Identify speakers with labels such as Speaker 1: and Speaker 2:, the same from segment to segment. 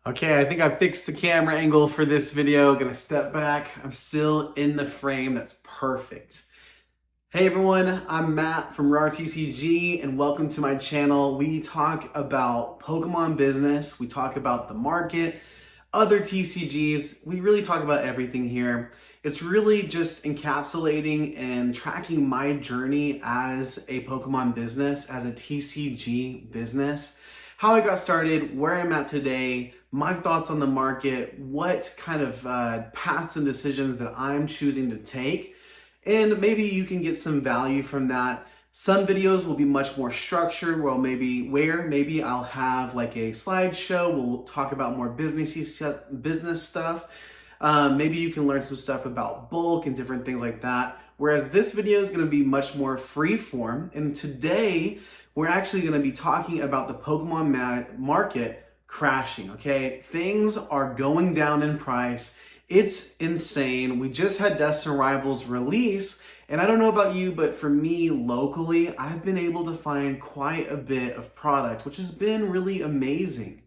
Speaker 1: Okay, I think I fixed the camera angle for this video. Gonna step back. I'm still in the frame. That's perfect. Hey everyone, I'm Matt from RARTCG and welcome to my channel. We talk about Pokemon business, we talk about the market, other TCGs, we really talk about everything here. It's really just encapsulating and tracking my journey as a Pokemon business, as a TCG business, how I got started, where I'm at today, my thoughts on the market, what kind of paths and decisions that I'm choosing to take, and maybe you can get some value from that. Some videos will be much more structured, where maybe I'll have like a slideshow. We'll talk about more business stuff. Maybe you can learn some stuff about bulk and different things like that. Whereas this video is going to be much more free form. And today we're actually going to be talking about the Pokemon market crashing. Okay, things are going down in price. It's insane. We just had Destined Rivals release, and I don't know about you, but for me locally, I've been able to find quite a bit of product, which has been really amazing.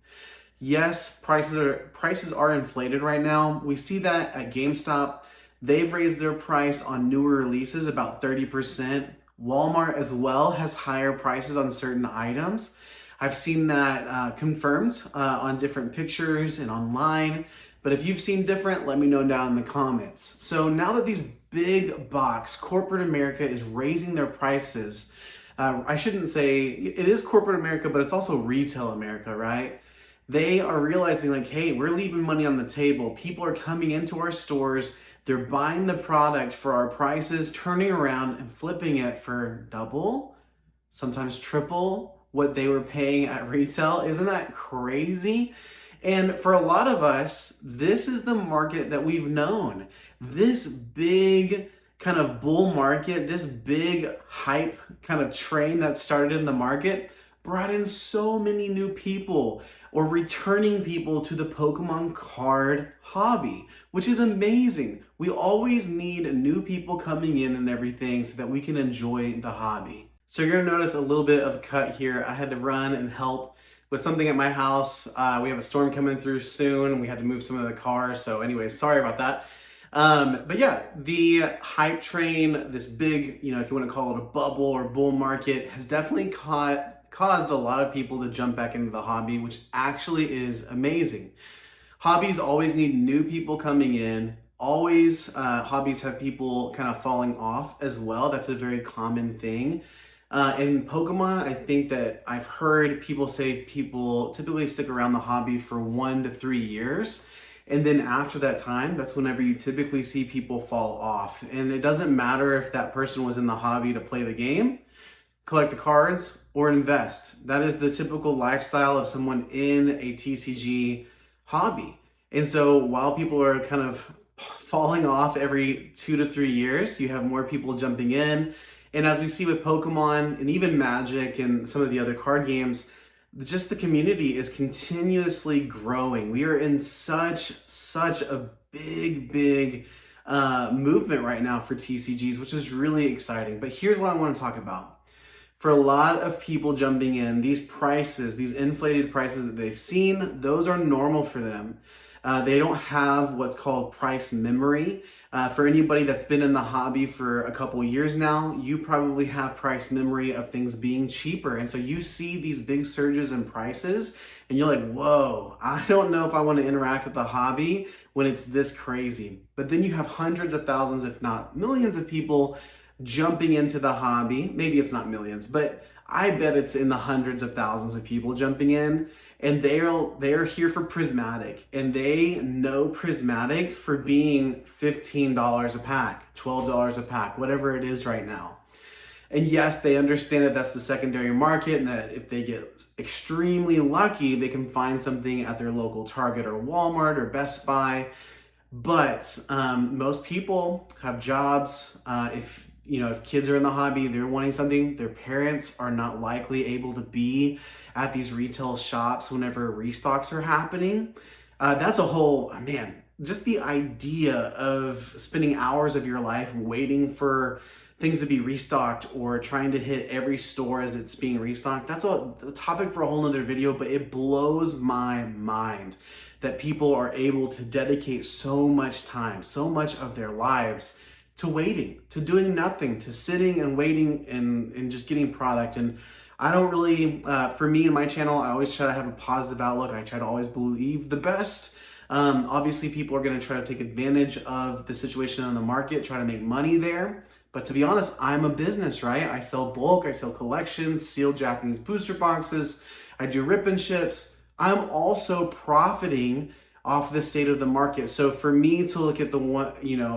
Speaker 1: Yes, prices are inflated right now. We see that at GameStop. They've raised their price on newer releases about 30%. Walmart as well has higher prices on certain items. I've seen that confirmed on different pictures and online. But if you've seen different, let me know down in the comments. So now that these big box corporate America is raising their prices, I shouldn't say it is corporate America, but it's also retail America, right? They are realizing like, hey, we're leaving money on the table. People are coming into our stores. They're buying the product for our prices, turning around and flipping it for double, sometimes triple what they were paying at retail. Isn't that crazy? And for a lot of us, this is the market that we've known. This big kind of bull market, this big hype kind of train that started in the market brought in so many new people or returning people to the Pokemon card hobby, which is amazing. We always need new people coming in and everything so that we can enjoy the hobby. So you're gonna notice a little bit of a cut here. I had to run and help with something at my house. We have a storm coming through soon. We had to move some of the cars. So anyways, sorry about that. But yeah, the hype train, this big, if you want to call it a bubble or bull market, has definitely caused a lot of people to jump back into the hobby, which actually is amazing. Hobbies always need new people coming in. Always, hobbies have people kind of falling off as well. That's a very common thing. In Pokemon, I think that I've heard people say people typically stick around the hobby for 1 to 3 years. And then after that time, that's whenever you typically see people fall off. And it doesn't matter if that person was in the hobby to play the game, collect the cards, or invest. That is the typical lifestyle of someone in a TCG hobby. And so while people are kind of falling off every 2 to 3 years, you have more people jumping in. And as we see with Pokemon and even Magic and some of the other card games, just the community is continuously growing. We are in such a big movement right now for TCGs, which is really exciting. But here's what I want to talk about. For a lot of people jumping in, these prices, these inflated prices that they've seen, those are normal for them. They don't have what's called price memory. For anybody that's been in the hobby for a couple years now, you probably have price memory of things being cheaper. And so you see these big surges in prices and you're like, whoa, I don't know if I want to interact with the hobby when it's this crazy. But then you have hundreds of thousands, if not millions of people jumping into the hobby. Maybe it's not millions, but I bet it's in the hundreds of thousands of people jumping in. And they're here for Prismatic, and they know Prismatic for being $15 a pack, $12 a pack, whatever it is right now. And yes, they understand that that's the secondary market and that if they get extremely lucky, they can find something at their local Target or Walmart or Best Buy. But most people have jobs. If kids are in the hobby, they're wanting something, their parents are not likely able to be at these retail shops whenever restocks are happening. That's a whole, man, just the idea of spending hours of your life waiting for things to be restocked or trying to hit every store as it's being restocked. That's a topic for a whole nother video, but it blows my mind that people are able to dedicate so much time, so much of their lives to waiting, to doing nothing, to sitting and waiting and just getting product. And I don't really, for me and my channel, I always try to have a positive outlook. I try to always believe the best. Obviously, people are going to try to take advantage of the situation on the market, try to make money there. But to be honest, I'm a business, right? I sell bulk, I sell collections, sealed Japanese booster boxes, I do rip and ships. I'm also profiting off the state of the market. So for me to look at the one,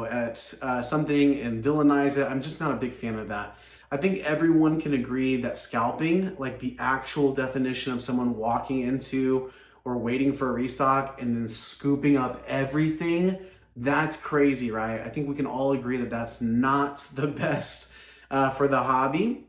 Speaker 1: at something and villainize it, I'm just not a big fan of that. I think everyone can agree that scalping, like the actual definition of someone walking into or waiting for a restock and then scooping up everything, that's crazy, right? I think we can all agree that that's not the best for the hobby,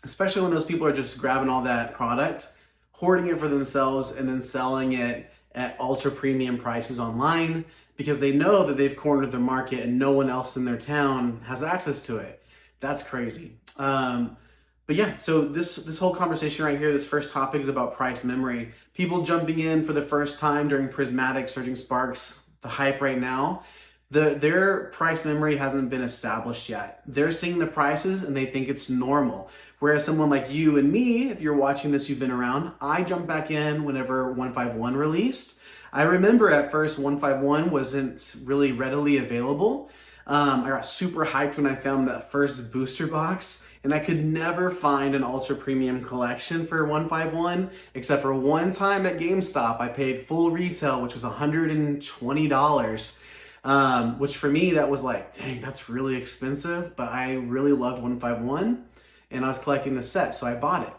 Speaker 1: especially when those people are just grabbing all that product, hoarding it for themselves, and then selling it at ultra premium prices online because they know that they've cornered the market and no one else in their town has access to it. That's crazy. But yeah, so this whole conversation right here, this first topic is about price memory. People jumping in for the first time during Prismatic, Surging Sparks, the hype right now, their price memory hasn't been established yet. They're seeing the prices and they think it's normal. Whereas someone like you and me, if you're watching this, you've been around, I jumped back in whenever 151 released. I remember at first 151 wasn't really readily available. I got super hyped when I found that first booster box, and I could never find an ultra premium collection for 151, except for one time at GameStop. I paid full retail, which was $120, which for me, that was like, dang, that's really expensive, but I really loved 151, and I was collecting the set, so I bought it.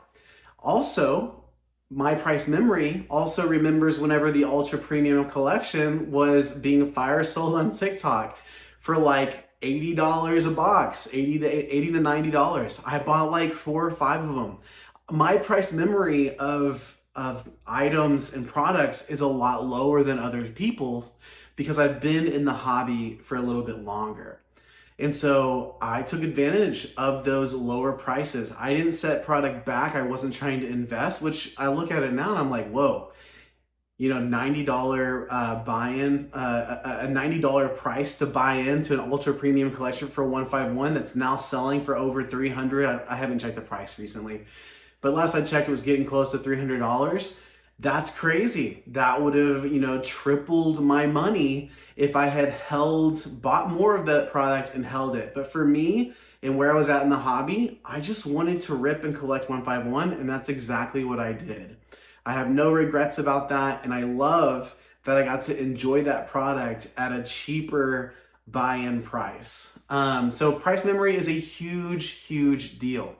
Speaker 1: Also, my price memory also remembers whenever the ultra premium collection was being fire sold on TikTok for like $80 a box, $80 to $90. I bought like 4 or 5 of them. My price memory of items and products is a lot lower than other people's because I've been in the hobby for a little bit longer. And so I took advantage of those lower prices. I didn't set product back. I wasn't trying to invest, which I look at it now and I'm like, whoa, $90 buy-in, a $90 price to buy into an ultra premium collection for 151 that's now selling for over $300. I haven't checked the price recently, but last I checked, it was getting close to $300. That's crazy. That would have, tripled my money if I had bought more of that product and held it. But for me and where I was at in the hobby, I just wanted to rip and collect 151, and that's exactly what I did. I have no regrets about that, and I love that I got to enjoy that product at a cheaper buy-in price. So price memory is a huge, huge deal.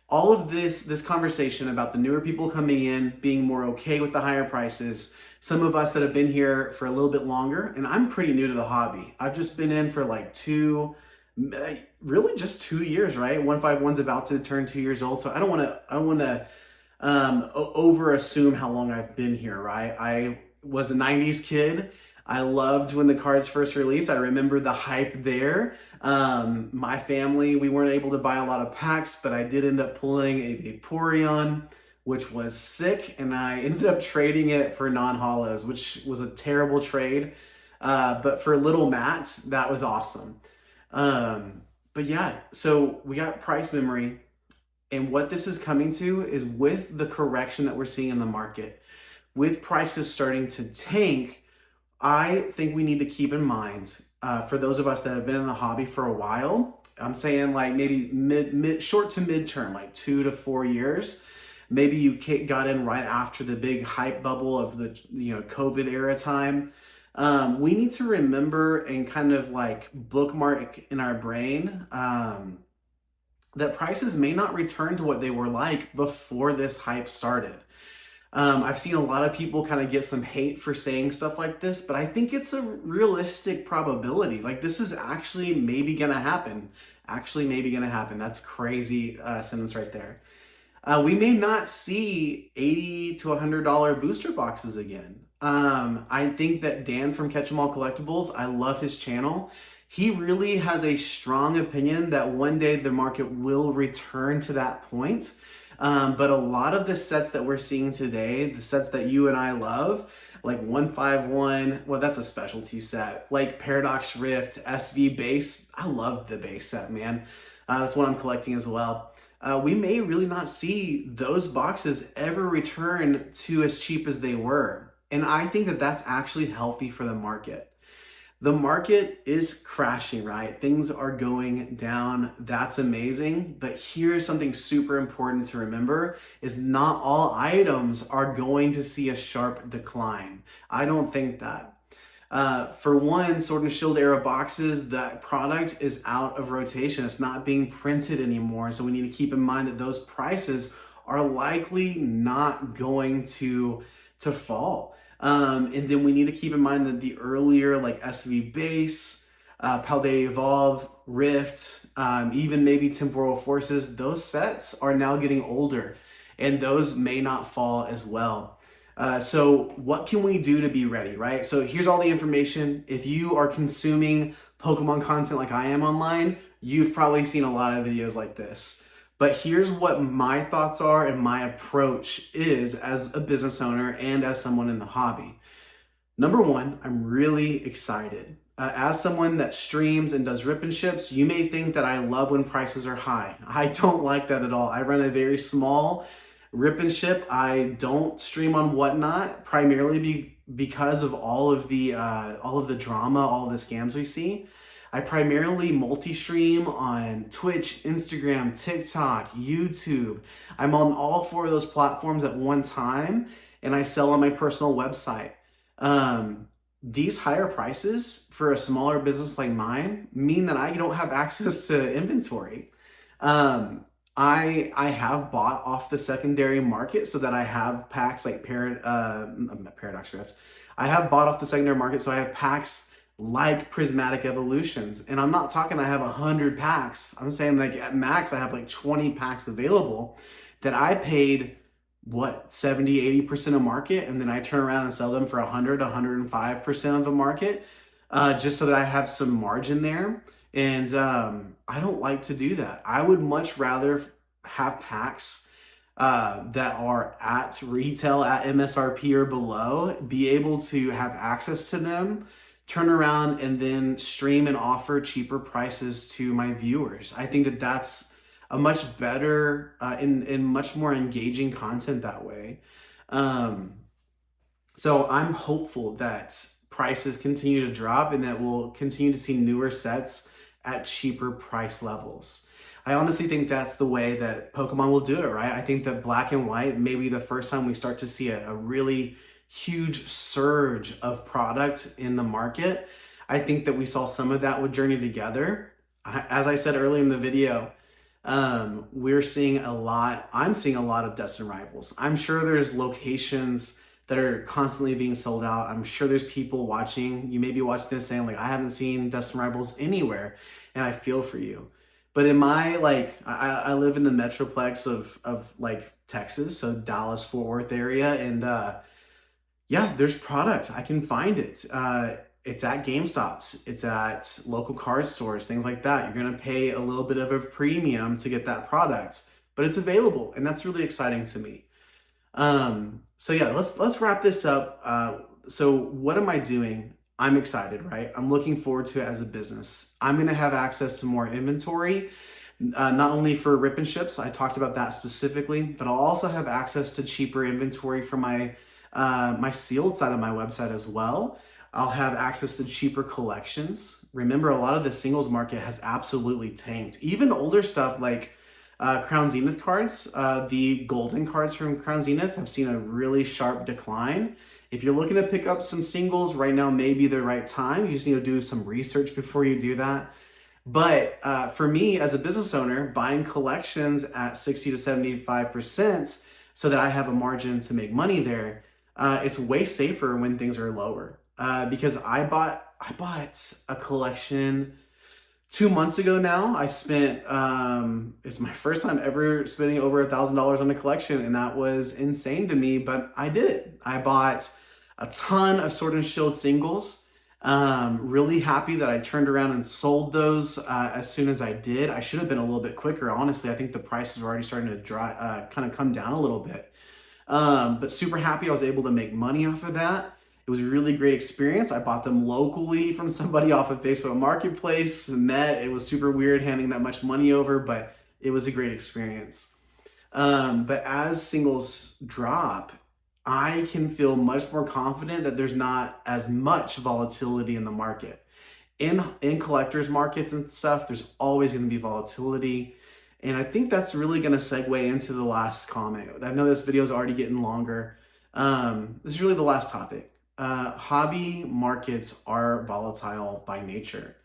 Speaker 1: All of this conversation about the newer people coming in, being more okay with the higher prices, some of us that have been here for a little bit longer, and I'm pretty new to the hobby. I've just been in for like really just 2 years, right? 151's about to turn 2 years old, so I don't want to over assume how long I've been here, right? I was a 90s kid. I loved when the cards first released. I remember the hype there. My family, we weren't able to buy a lot of packs, but I did end up pulling a Vaporeon, which was sick, and I ended up trading it for non-holos, which was a terrible trade. But for little Matt, that was awesome. But yeah, so we got price memory. And what this is coming to is with the correction that we're seeing in the market, with prices starting to tank, I think we need to keep in mind, for those of us that have been in the hobby for a while, I'm saying like maybe short to midterm, like 2 to 4 years. Maybe you got in right after the big hype bubble of the COVID era time. We need to remember and kind of like bookmark in our brain that prices may not return to what they were like before this hype started. I've seen a lot of people kind of get some hate for saying stuff like this, but I think it's a realistic probability. Like this is actually maybe gonna happen. That's crazy sentence right there. We may not see $80 to $100 booster boxes again. I think that Dan from Catch 'em All Collectibles, I love his channel. He really has a strong opinion that one day the market will return to that point. But a lot of the sets that we're seeing today, the sets that you and I love, like 151, well, that's a specialty set, like Paradox Rift, SV Base. I love the base set, man. That's what I'm collecting as well. We may really not see those boxes ever return to as cheap as they were. And I think that that's actually healthy for the market. The market is crashing, right? Things are going down. That's amazing. But here's something super important to remember is not all items are going to see a sharp decline. I don't think that. For one, Sword and Shield era boxes, that product is out of rotation. It's not being printed anymore. So we need to keep in mind that those prices are likely not going to fall. And then we need to keep in mind that the earlier like SV Base, Paldea Evolve, Rift, even maybe Temporal Forces, those sets are now getting older and those may not fall as well. So what can we do to be ready, right? So here's all the information. If you are consuming Pokemon content like I am online, you've probably seen a lot of videos like this. But here's what my thoughts are and my approach is as a business owner and as someone in the hobby. Number one, I'm really excited. As someone that streams and does rip and ships, you may think that I love when prices are high. I don't like that at all. I run a very small rip and ship. I don't stream on Whatnot primarily because of all of the drama, all of the scams we see. I primarily multi-stream on Twitch, Instagram, TikTok, YouTube. I'm on all 4 of those platforms at one time, and I sell on my personal website. These higher prices for a smaller business like mine mean that I don't have access to inventory. I have bought off the secondary market so that I have packs like Paradox Rifts. I have bought off the secondary market, so I have packs like Prismatic Evolutions. And I'm not talking I have 100 packs. I'm saying like at max I have like 20 packs available that I paid, what, 70, 80% of market, and then I turn around and sell them for 100, 105% of the market, just so that I have some margin there. And I don't like to do that. I would much rather have packs that are at retail at MSRP or below, be able to have access to them, turn around and then stream and offer cheaper prices to my viewers. I think that that's a much better and much more engaging content that way. So I'm hopeful that prices continue to drop and that we'll continue to see newer sets at cheaper price levels. I honestly think that's the way that Pokemon will do it, right? I think that Black and White may be the first time we start to see a really huge surge of product in the market. I think that we saw some of that with Journey Together. As I said earlier in the video, I'm seeing a lot of Destined Rivals. I'm sure there's locations that are constantly being sold out. I'm sure there's people watching. You may be watching this saying like, I haven't seen Destined Rivals anywhere, and I feel for you. But in my, I live in the Metroplex of like Texas, so Dallas, Fort Worth area, and yeah, there's product. I can find it. It's at GameStops. It's at local card stores, things like that. You're gonna pay a little bit of a premium to get that product, but it's available, and that's really exciting to me. So yeah, let's wrap this up. So what am I doing? I'm excited, right? I'm looking forward to it as a business. I'm gonna have access to more inventory, not only for rip and ships, I talked about that specifically, but I'll also have access to cheaper inventory for my sealed side of my website as well. I'll have access to cheaper collections. Remember, a lot of the singles market has absolutely tanked. Even older stuff like Crown Zenith cards, the golden cards from Crown Zenith have seen a really sharp decline. If you're looking to pick up some singles right now, may be the right time. You just need to do some research before you do that. But for me as a business owner, buying collections at 60 to 75% so that I have a margin to make money there, it's way safer when things are lower. Because I bought a collection 2 months ago now. I spent, it's my first time ever spending over $1,000 on a collection, and that was insane to me, but I did it. I bought a ton of Sword and Shield singles. Really happy that I turned around and sold those as soon as I did. I should have been a little bit quicker, honestly. I think the prices were already starting to kind of come down a little bit. But super happy I was able to make money off of that. It was a really great experience. I bought them locally from somebody off of Facebook Marketplace. It was super weird handing that much money over, but it was a great experience. But as singles drop, I can feel much more confident that there's not as much volatility in the market. In collectors markets and stuff, there's always going to be volatility. And I think that's really going to segue into the last comment. I know this video is already getting longer. This is really the last topic. Hobby markets are volatile by nature.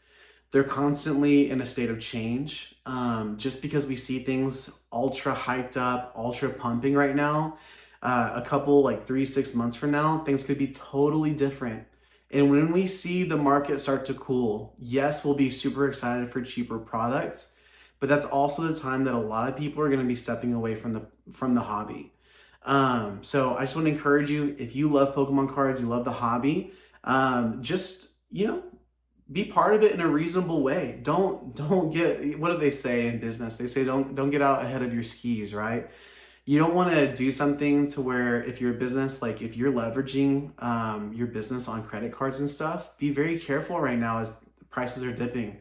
Speaker 1: They're constantly in a state of change. Just because we see things ultra hyped up, ultra pumping right now, a couple like 3-6 months from now, things could be totally different. And when we see the market start to cool, yes, we'll be super excited for cheaper products, but that's also the time that a lot of people are going to be stepping away from the hobby. So I just want to encourage you, if you love Pokemon cards, you love the hobby, just, be part of it in a reasonable way. Don't get, what do they say in business? They say don't get out ahead of your skis, right? You don't want to do something to where if you're a business, like if you're leveraging your business on credit cards and stuff, be very careful right now as the prices are dipping,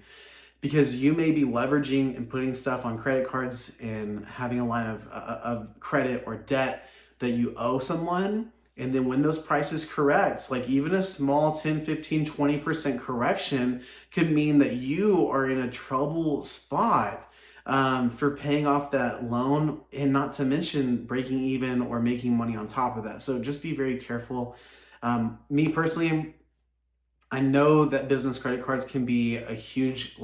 Speaker 1: because you may be leveraging and putting stuff on credit cards and having a line of credit or debt that you owe someone. And then when those prices correct, like even a small 10, 15, 20% correction could mean that you are in a trouble spot for paying off that loan, and not to mention breaking even or making money on top of that. So just be very careful. Me personally, I know that business credit cards can be a huge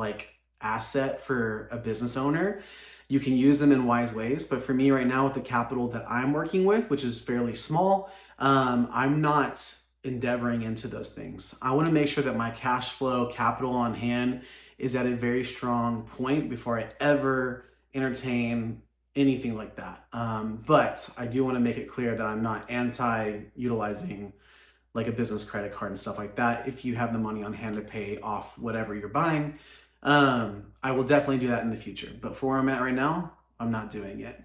Speaker 1: asset for a business owner. You can use them in wise ways, but for me right now with the capital that I'm working with, which is fairly small, I'm not endeavoring into those things. I want to make sure that my cash flow, capital on hand is at a very strong point before I ever entertain anything like that. But I do want to make it clear that I'm not anti-utilizing like a business credit card and stuff like that if you have the money on hand to pay off whatever you're buying. I will definitely do that in the future, but for where I'm at right now, I'm not doing it.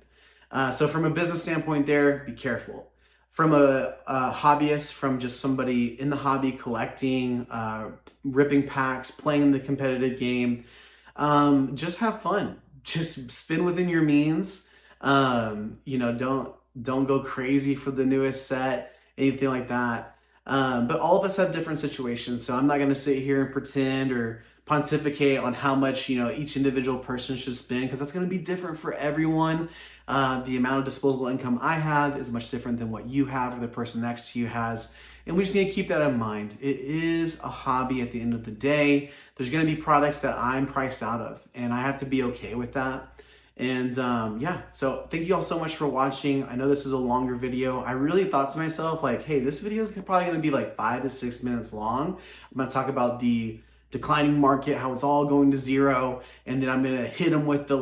Speaker 1: So from a business standpoint there, be careful. From a hobbyist, from just somebody in the hobby collecting, ripping packs, playing the competitive game, just have fun. Just spend within your means. Don't go crazy for the newest set, anything like that. But all of us have different situations, so I'm not going to sit here and pretend or pontificate on how much each individual person should spend, because that's going to be different for everyone. The amount of disposable income I have is much different than what you have or the person next to you has, and we just need to keep that in mind. It is a hobby at the end of the day. There's going to be products that I'm priced out of, and I have to be okay with that. And yeah, so thank you all so much for watching. I know this is a longer video. I really thought to myself, like, hey, this video is probably going to be like 5 to 6 minutes long. I'm going to talk about the declining market, how it's all going to zero, and then I'm going to hit them with the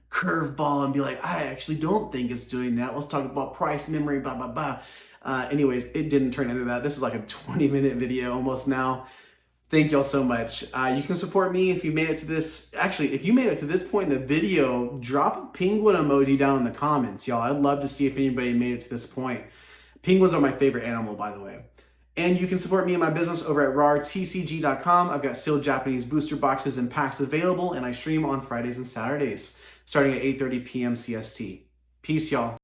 Speaker 1: curveball and be like, I actually don't think it's doing that. Let's talk about price, memory, blah, blah, blah. Anyways, it didn't turn into that. This is like a 20-minute video almost now. Thank y'all so much. You can support me if you made it to this. Actually, if you made it to this point in the video, drop a penguin emoji down in the comments, y'all. I'd love to see if anybody made it to this point. Penguins are my favorite animal, by the way. And you can support me in my business over at rartcg.com. I've got sealed Japanese booster boxes and packs available, and I stream on Fridays and Saturdays, starting at 8:30 p.m. CST. Peace, y'all.